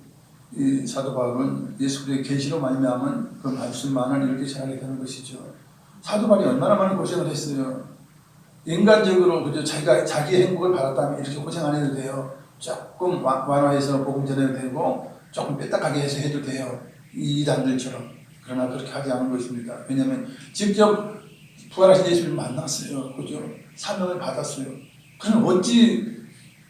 이 사도 바울은 예수 그리스도의 계시로 말미암은 그 말씀만을 이렇게 전하게 되는 것이죠. 사도 바울이 얼마나 많은 고생을 했어요. 인간적으로 그저 자기의 행복을 바랐다면 이렇게 고생 안 해도 돼요. 조금 완화해서 복음 전해도 되고 조금 빼딱하게 해서 해도 돼요. 이 이단들처럼. 그러나 그렇게 하지 않은 것입니다. 왜냐하면 직접 부활하신 예수를 만났어요. 그죠? 사명을 받았어요. 그럼 어찌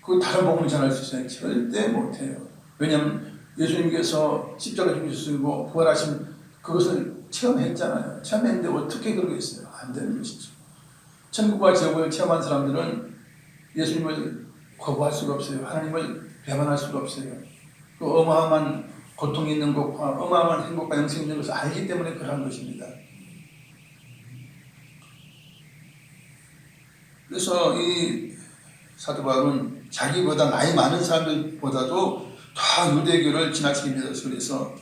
그 다른 복음을 전할 수 있어요? 절대 못해요. 왜냐하면 예수님께서 십자가 죽으시고 부활하신 그것을 체험했잖아요. 체험했는데 어떻게 그러겠어요? 안 되는 것이죠. 천국과 지옥을 체험한 사람들은 예수님을 거부할 수가 없어요. 하나님을 배반할 수가 없어요. 그 어마어마한 고통이 있는 것과 어마어마한 행복과 영생이 있는 것을 알기 때문에 그러한 것입니다. 그래서 이 사도 바울은 자기보다 나이 많은 사람들보다도 다 유대교를 지나치게 믿었어요. 그래서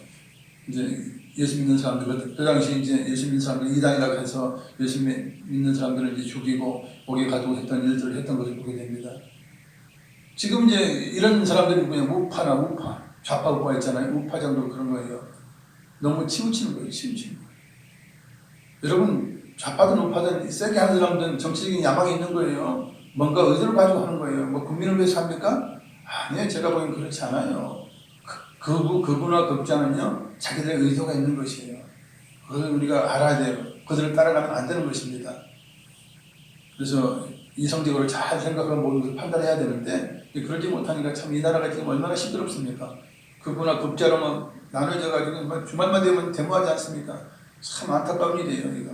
이제 예수 믿는 사람들, 그 당시 이제 예수 믿는 사람들 이단이라고 해서 예수 믿는 사람들을 이제 죽이고 목에 가두고 했던 일들을 했던 것을 보게 됩니다. 지금 이제 이런 사람들이 그냥 우파, 좌파 우파 있잖아요. 우파 정도 그런 거예요. 너무 치우치는 거예요. 치우치는 거예요. 여러분, 좌파든 우파든 세게 하는 사람들은 정치적인 야망이 있는 거예요. 뭔가 의도를 가지고 하는 거예요. 뭐 국민을 위해서 합니까? 아니에요. 제가 보기엔 그렇지 않아요. 그분과 극자는요, 자기들의 의도가 있는 것이에요. 그걸 우리가 알아야 돼요. 그들을 따라가면 안 되는 것입니다. 그래서 이성적으로 잘 생각하고 모든 것을 판단해야 되는데 그러지 못하니까 참 이 나라가 지금 얼마나 시끄럽습니까? 극우나 극자로만 나눠져가지고 주말만 되면 데모하지 않습니까? 참 안타까운 일이에요. 이거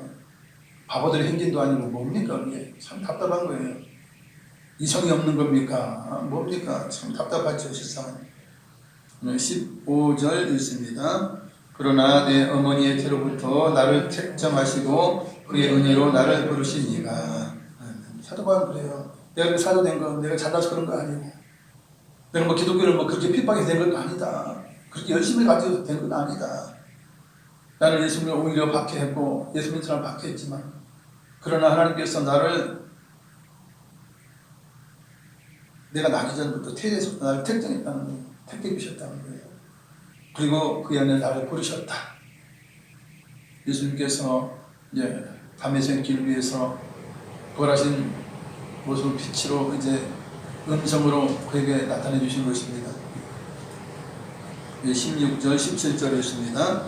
바보들의 행진도 아니고 뭡니까? 이게 참 답답한 거예요. 이성이 없는 겁니까? 뭡니까? 참 답답하죠. 실상은 15절 읽습니다. 그러나 내 어머니의 태로부터 나를 택정하시고 그의 은혜로 나를 부르시니가. 사도 바울은 그래요. 내가 사도 된 거 내가 잘나서 그런 거 아니고, 내가 뭐 기독교를 뭐 그렇게 핍박해서 된 것도 아니다. 그렇게 열심히 가지고 된 것도 아니다. 나는 예수님을 오히려 박해했고 예수 믿는 사람 박해했지만, 그러나 하나님께서 나를 내가 나기 전부터 태에서 나를 택정했다는 거예요. 택해 주셨다는 거예요. 그리고 그 안에 나를 부르셨다. 예수님께서 이제 담에색 길 위에서 부활하신 모습을 빛으로 이제 음성으로 그에게 나타내 주신 것입니다. 16절 17절에 있습니다.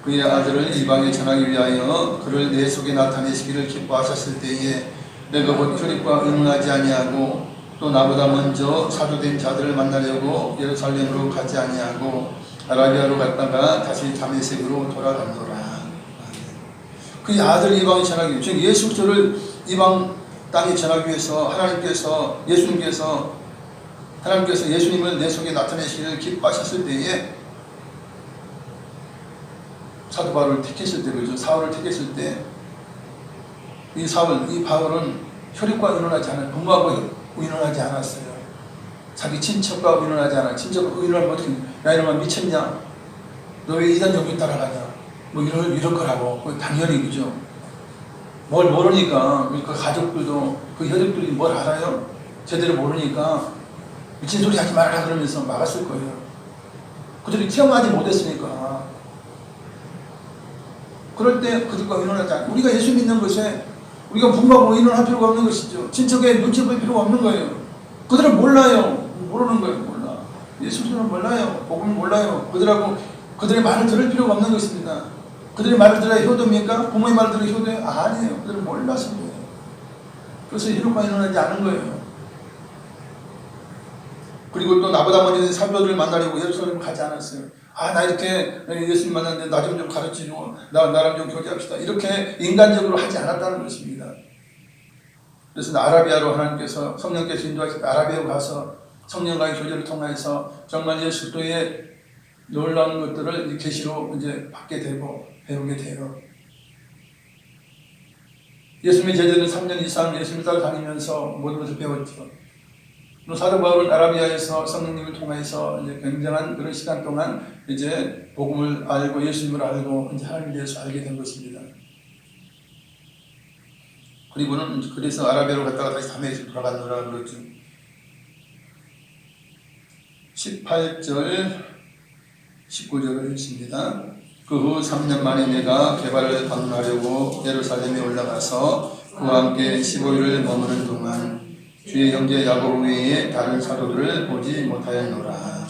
그의 아들을 이방에 전하기 위하여 그를 내 속에 나타내시기를 기뻐하셨을 때에 내가 곧 혈육과 의논하지 아니하고 또 나보다 먼저 사도된 자들을 만나려고 예루살렘으로 가지 아니하고 아라비아로 갔다가 다시 다메섹으로 돌아간노라. 그의 아들 이방에 전하기, 즉 예수 그리스도를 이방 땅에 전하기 위해서 하나님께서 예수님을 내 속에 나타내시기를 기뻐하셨을 때에 사도 바울을 택했을 때, 그죠? 사울을 택했을 때 이 바울은 혈육과 의논하지 않아요. 부모하고 의논하지 않았어요. 자기 친척과 의논하지 않아요. 친척과 의논하면 어떻게, 야 이놈아 미쳤냐? 너 왜 이단 종교 따라가냐? 뭐 이럴 거라고. 당연히, 그죠? 뭘 모르니까 그 가족들도 그 혈육들이 뭘 알아요? 제대로 모르니까 미친 소리 하지 말라 그러면서 막았을 거예요. 그들이 체험하지 못했으니까. 그럴 때 그들과 의논하지 않아요. 우리가 예수 믿는 것에 우리가 부모하고 의논할 필요가 없는 것이죠. 친척에 눈치 볼 필요가 없는 거예요. 그들은 몰라요. 모르는 거예요. 몰라. 예수님은 몰라요. 복음을 몰라요. 그들의 말을 들을 필요가 없는 것입니다. 그들의 말을 들어야 효도입니까? 부모의 말을 들어야 효도예요? 아니에요. 그들은 몰라서 그래요. 그래서 혈육과 의논하지 않은 거예요. 그리고 또 나보다 먼저 사도들을 만나려고 예루살렘을 가지 않았어요. 나 이렇게 예수님 만났는데 나 좀 가르치고 나랑 좀 교제합시다. 이렇게 인간적으로 하지 않았다는 것입니다. 그래서 아라비아로 하나님께서 성령께서 인도하실 때 아라비아로 가서 성령과의 교제를 통해서 정말 예수 그리스도의 놀라운 것들을 계시로 이제 받게 되고 배우게 돼요. 예수님의 제자는 3년 이상 예수님을 따라다니면서 모든 것을 배웠죠. 사도 바울은 아라비아에서 성령님을 통해서 이제 굉장한 그런 시간 동안 이제 복음을 알고 예수님을 알고 이제 하나님에 대해서 알게 된 것입니다. 그리고는 그래서 아라비아로 갔다가 다시 다메섹으로 돌아갔노라 그러죠. 18절 19절을 읽습니다. 그 후 3년 만에 내가 게바를 방문하려고 예루살렘에 올라가서 그와 함께 15일을 머무는 동안 주의 형제 야고보 외에 다른 사도들을 보지 못하였노라.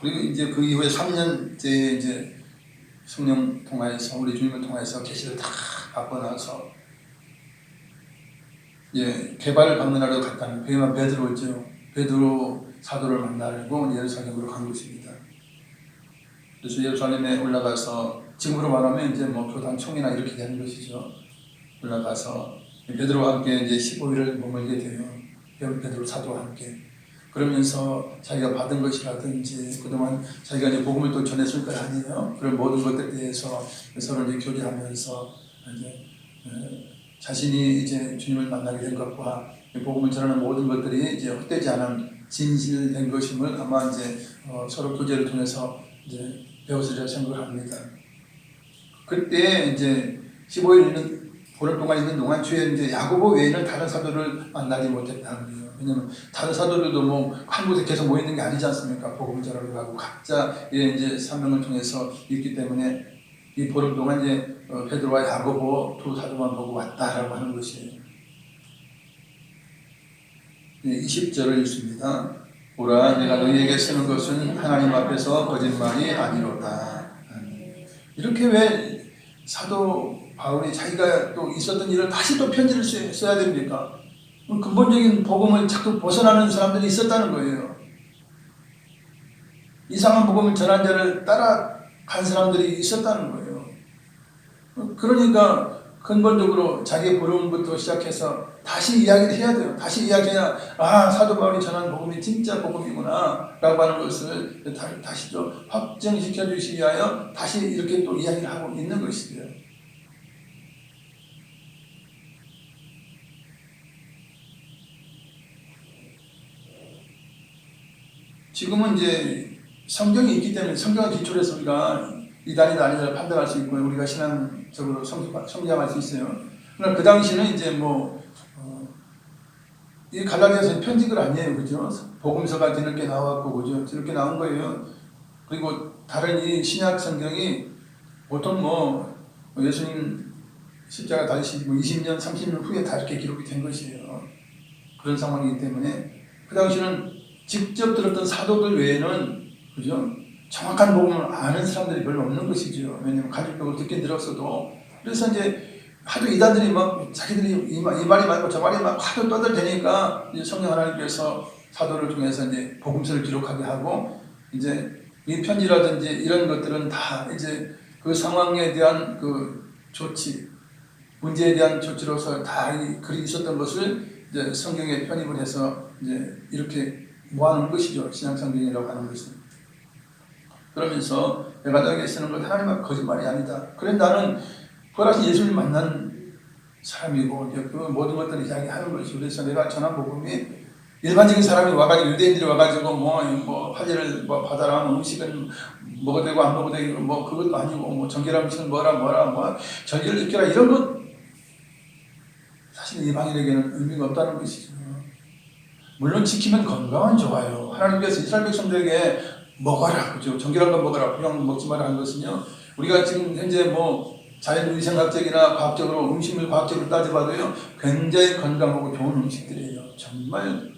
그리고 이제 그 이후에 3년째 이제 성령 통하여서 우리 주님을 통해서 계시를 다 받고 나서 게바를 방문하러 갔다는 그에만 베드로죠. 베드로 사도를 만나려고 예루살렘으로 간 것입니다. 그래서 예루살렘에 올라가서 지금으로 말하면 이제 뭐 교단 총회나 이렇게 되는 것이죠. 올라가서 베드로와 함께 이제 15일을 머물게 돼요. 베드로 사도와 함께. 그러면서 자기가 받은 것이라든지 그동안 자기가 이제 복음을 또 전했을 거 아니에요. 그런 모든 것들에 대해서 서로 이제 교제하면서 이제 자신이 이제 주님을 만나게 된 것과 복음을 전하는 모든 것들이 이제 헛되지 않은 진실된 것임을 아마 이제 서로 교제를 통해서 이제 배웠으리라 생각을 합니다. 그때 이제 15일 보름 동안 있는 동안 주에 이제 야고보 외에는 다른 사도를 만나지 못했다는 거예요. 왜냐면 다른 사도들도 뭐 한 곳에 계속 모이는 게 아니지 않습니까? 복음 전하러 가고 각자의 이제 사명을 통해서 있기 때문에 이 보름 동안 이제 베드로와 야고보 두 사도만 보고 왔다라고 하는 것이에요. 20절을 읽습니다. 보라, 내가 너희에게 쓰는 것은 하나님 앞에서 거짓말이 아니로다. 이렇게 왜 사도 바울이 자기가 또 있었던 일을 다시 또 편지를 써야 됩니까? 근본적인 복음을 자꾸 벗어나는 사람들이 있었다는 거예요. 이상한 복음을 전한 자를 따라간 사람들이 있었다는 거예요. 그러니까 근본적으로 자기의 부름부터 시작해서 다시 이야기를 해야 돼요. 다시 이야기해야 사도 바울이 전한 복음이 진짜 복음이구나 라고 하는 것을 다시 좀 확정시켜 주시기 위하여 다시 이렇게 또 이야기를 하고 있는 것이죠. 지금은 이제 성경이 있기 때문에 성경을 기초로 해서 우리가 이단이다 아니다를 판단할 수 있고 우리가 신앙적으로 성장할 수 있어요. 그러나 그 당시는 이제 이 갈라디아서는 편집글 아니에요, 그죠? 복음서가 뒤늦게 나왔고, 그죠? 뒤늦게 나온 거예요. 그리고 다른 이 신약 성경이 보통 예수님 십자가 달리시고 20년, 30년 후에 다 이렇게 기록이 된 것이에요. 그런 상황이기 때문에 그 당시는 직접 들었던 사도들 외에는, 그죠? 정확한 복음을 아는 사람들이 별로 없는 것이죠. 왜냐하면 가족벽을 듣긴 들었어도. 그래서 이제 하도 이단들이 자기들이 이 말이 맞고 저 말이 맞고 하도 떠들대니까 이제 성령 하나님께서 사도를 통해서 이제 복음서를 기록하게 하고 이제 이 편지라든지 이런 것들은 다 이제 그 상황에 대한 그 조치, 문제에 대한 조치로서 다 이 글이 있었던 것을 이제 성경에 편입을 해서 이제 이렇게 모아놓은 것이죠. 신약성경이라고 하는 것은. 그러면서 내가 너에게 쓰는 것 하나님은 거짓말이 아니다. 그래 나는 부활하신 예수님 만나는 사람이고 그 모든 것들을 이야기하는 것이 그래서 내가 전한 복음이 일반적인 사람이 와가지고 유대인들이 와가지고 할례를 받아라 음식은 먹어도 되고 안 먹어도 되고 그것도 아니고 정결한 음식은 뭐라 절기를 지켜라 이런 것 사실 이방인에게는 의미가 없다는 것이죠. 물론 지키면 건강은 좋아요. 하나님께서 이스라엘 백성들에게 먹어라, 그죠? 정결한 거 먹어라, 그냥 먹지 마라 하는 것은요. 우리가 지금 현재 자연위생학적이나 과학적으로 음식물 과학적으로 따져봐도요 굉장히 건강하고 좋은 음식들이에요. 정말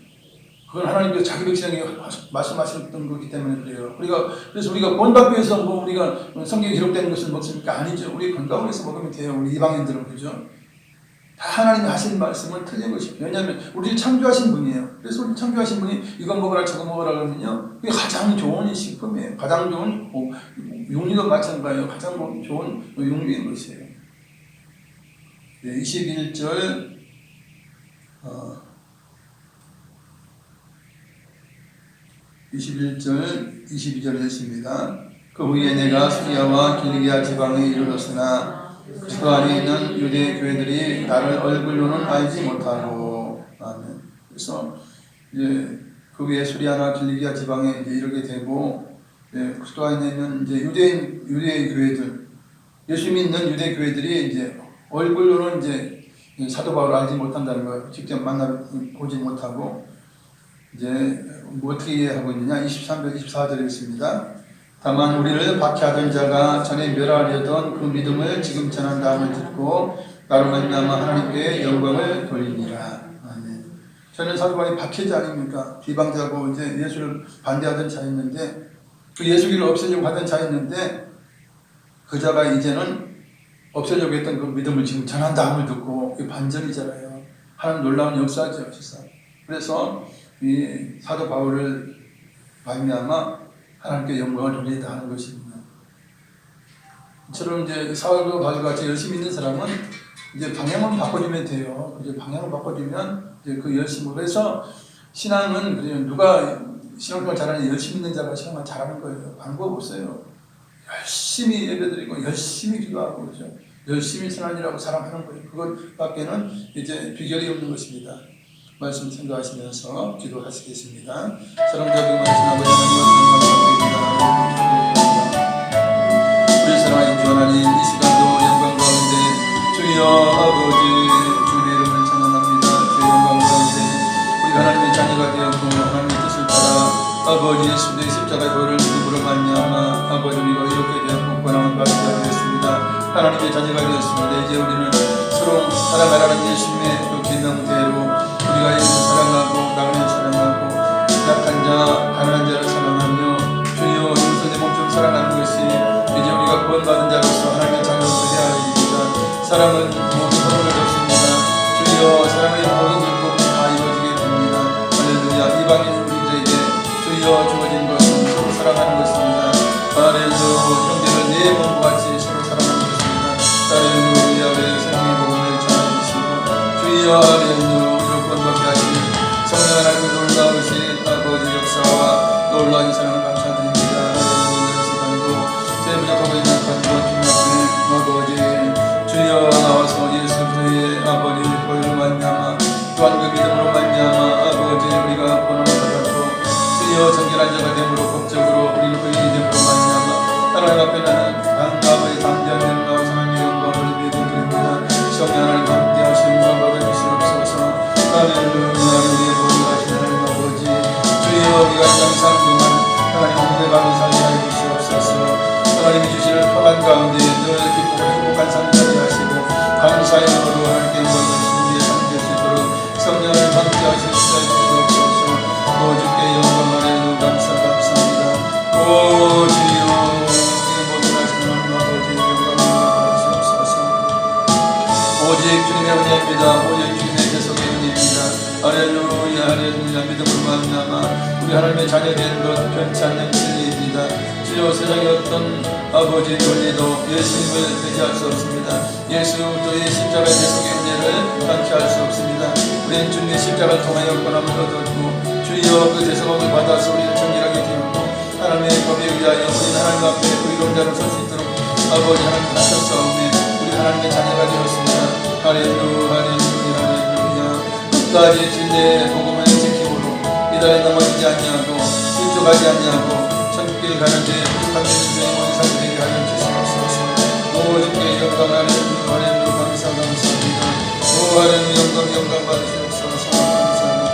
그건 하나님께서 자기 백성에게 말씀하셨던 거기 때문에 그래요. 그래서 우리가 본받기 위해서 우리가 성경에 기록되는 것을 먹습니까? 아니죠. 우리 건강을 위해서 먹으면 돼요. 우리 이방인들은 그죠? 다 하나님이 하신 말씀은 틀린 것이에요. 왜냐하면 우리를 창조하신 분이에요. 그래서 우리 창조하신 분이 이거 먹어라 저거 먹어라 그러면요 그게 가장 좋은 식품이에요. 가장 좋은 육류도 마찬가지예요. 가장 좋은 육류인 것이에요. 21절 21절 22절 했습니다. 그 후에 내가 수리아와 길리기아 지방에 이르렀으나 그 안에 있는 유대 교회들이 나를 얼굴로는 알지 못하고. 아멘. 그래서 이제 그 위에 수리아나 길리기아 지방에 이제 이르게 되고, 그 안에 있는 이제 유대 교회들, 예수 믿는 유대 교회들이 이제 얼굴로는 이제 사도 바울을 알지 못한다는 거, 직접 보지 못하고 이제 어떻게 하고 있느냐? 23절 24절에 있습니다. 다만 우리를 박해하던 자가 전에 멸하려던 그 믿음을 지금 전한다함을 듣고 나로 말미암아 하나님께 영광을 돌리니라. 아멘. 저는 사도 바울이 박해자 아닙니까? 비방자고 이제 예수를 반대하던 자였는데 그 예수기를 없애려고 하던 자였는데 그 자가 이제는 없애려고 했던 그 믿음을 지금 전한다함을 듣고 반전이잖아요. 하나님 놀라운 역사죠, 진짜. 그래서 이 사도 바울을 말미암아 하나님께 영광을 돌리다 하는 것입니다. 저런 이제 사도 바울 같이 열심히 있는 사람은 이제 방향만 바꿔주면 돼요. 이제 방향을 바꿔주면 이제 그 열심으로 해서 신앙은 그냥 누가 신앙생활 잘하는 열심히 있는 자가 신앙을 잘하는 거예요. 방법 없어요. 열심히 예배드리고 열심히 기도하고 그렇죠. 열심히 선한이라고 사랑하는 거예요. 그것밖에는 이제 비결이 없는 것입니다. 말씀 생각하시면서 기도하시겠습니다. 사랑자비 말씀 아버지 하나님 감사드립니다. 우리 사랑하는 주 하나님 이 시간도 영광 가운데 주여 아버지 주의 이름을 찬양합니다. 주의 영광 가운데 우리 하나님의 자녀가 되었고 하나님의 뜻을 따라 아버지 예수님의 십자가의 보혈을 믿음으로 말미암아 아버지 우리가 이렇게 되었고 권한을 받은 자가 되었습니다. 하나님의 자녀가 되었습니다. 이제 우리는 서로 사랑하라는 예수님의 그 계명대로 우리가 예수를 사랑하고 남을 사랑하고 약한 자, 가난한 자를 사랑하며 주여 용서의 몸좀 사랑하는 것이 이제 우리가 구원받은 자로서 하나님의 자녀로서 해야 합니다. 사랑은 모든 선물을 줬습니다. 주여 사랑의 모든 율법은 다 내 몸과 같이 서로 사랑하겠습니다. 할렐루야. 우리 생명의 복음을 전해주시고 주여 할렐루야. 우리를 구원받게 하시니 성령 하나님 놀라우신 아버지 역사와 놀라운 사랑을 감사드립니다. 할렐루야. 시간도 제 부족하고 있는 간구와 주님 아버지 주여 나와서 예수 그리스도의 아버지 보혈로 말미암아 또한 그 믿음으로 말미암아 아버지 우리가 구원을 받았고 주여 정결한 자가 됨으로 법적으로 우리는 의인됨으로 말미암아 하나님 앞에는 아버지 당장 영광 하나님의 영광을 믿어드립니다. 성령 하나님 함께 하시는 것 받아주시옵소서. 할렐루야. 우리의 보혈하신 하나님 아버지 주여 우리가 이 땅에 사는 동안 하나님 함께 가는 삶이 하여 주시옵소서. 하나님이 주시는 평안 가운데 늘 기쁘고 행복한 삶을 살게 하시고 감사의 마음으로 하나님께 영광을 우리의 삶이 될 수 있도록 성령을 함께 하시는 시간이 주시옵소서. 오 주께 영광 하나님 감사합니다. 오 주여 우리의 모든 하시는 하나님 아버지 영광을 받으시옵소서. 오직 주님의 은혜입니다. 오직 주님의 계속의 은혜입니다. 할렐루야. 할렐루야. 믿음으로 말미암아 우리 하나님의 자녀된 것 변치 않는 진리입니다. 주여 세상의 어떤 아버지 권리도 예수님을 대체할 수 없습니다. 예수 그리스도의 십자가의 계속의 은혜를 감취할 수 없습니다. 우리는 주님의 십자가를 통하여 권함을 얻었고 주여 그 대성함을 받아서 우리를 정결하게 되었고 하나님의 법에 의하여 우리는 하나님 앞에 의로운 자로 설 수 있도록 아버지 하나님 하셨사오니 우리 하나님의 자녀가 되었습니다. 할렐루야. 할렐루야. 할렐루야. 끝까지 진리의 복음을 지킴으로 이달에 넘어지지 아니하고 실족하지 아니하고 천국길 가는데 부족한 주의 모든 삶을 되게 하여 주시옵소서. 오 주께 영광 할렐루야. 할렐루야. 감사합니다. 오 할렐루야. 영광 받으시옵소서. 감사합니다.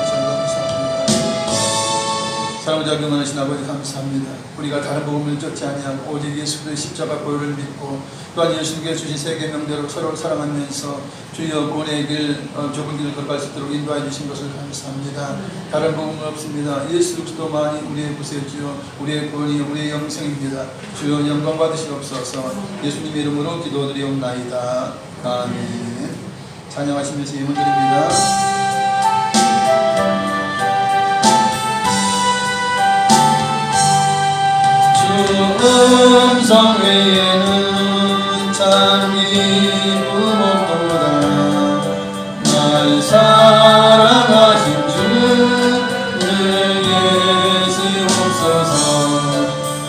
사랑자 교만하신 아버지 감사합니다. 우리가 다른 복음을 쫓지 아니하고 오직 예수 그리스도의 십자가 보혈을 믿고 또한 예수님께서 주신 세 계명대로 서로를 사랑하면서 주여 구원의 길 좁은 길을 걸어갈 수 있도록 인도해 주신 것을 감사합니다. 다른 복음은 없습니다. 예수 그리스도만이 우리의 구세주요 우리의 구원이 우리의 영생입니다. 주여 영광 받으시옵소서. 예수님의 이름으로 기도드리옵나이다. 아멘. 찬양하시면서 예문 드립니다. 음성 외에는 참 이름 없도다. 날 사랑하신 주 늘 계시옵소서.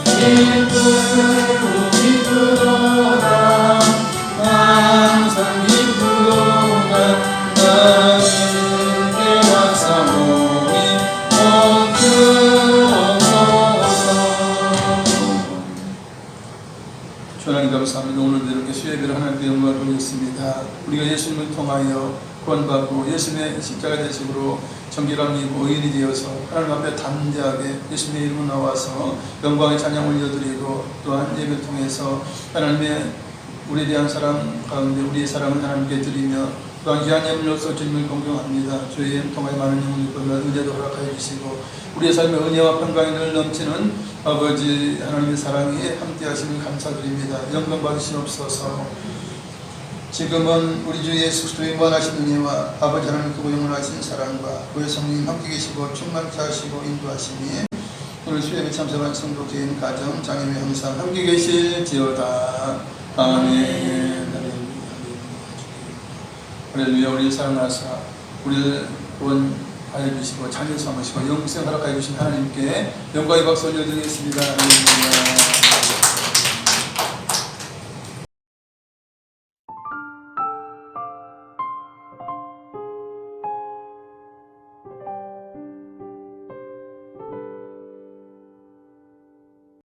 기쁘고 기쁘도다. 항상 기쁘도다. 나에게 왔사오니 하나님 감사합니다. 오늘도 이렇게 수요일에 하나님께 영광을 돌렸습니다. 우리가 예수님을 통하여 구원받고 예수님의 십자가 대식으로 정결함이 입고 의인이 되어서 하나님 앞에 담대하게 예수님의 이름으로 나와서 영광의 찬양 올려드리고 또한 예배를 통해서 하나님의 우리에 대한 사랑 가운데 우리의 사랑을 하나님께 드리며 또한 귀한 예물로서 주님을 공경합니다. 주의 이름 통하여 많은 영혼을 보면 은혜도 허락하여 주시고 우리의 삶의 은혜와 평강이 늘 넘치는 아버지 하나님의 사랑이 함께 하심을 감사드립니다. 영광 받으시옵소서. 지금은 우리 주 예수 그리스도의 무한하신 은혜와 아버지 하나님 그 영원하신 사랑과 그의 성령님 함께 계시고 충만케 하시고 인도하시니 오늘 수요일에 참석한 성도 개인 가정 장애인 항상 함께 계실지어다. 아멘. 할렐루야. 우리를 사랑하사 우리를 구원하여 주시고 자녀 삼으시고 영생 허락하여 주신 하나님께 영광의 박수 올려드리겠습니다. 할렐루야.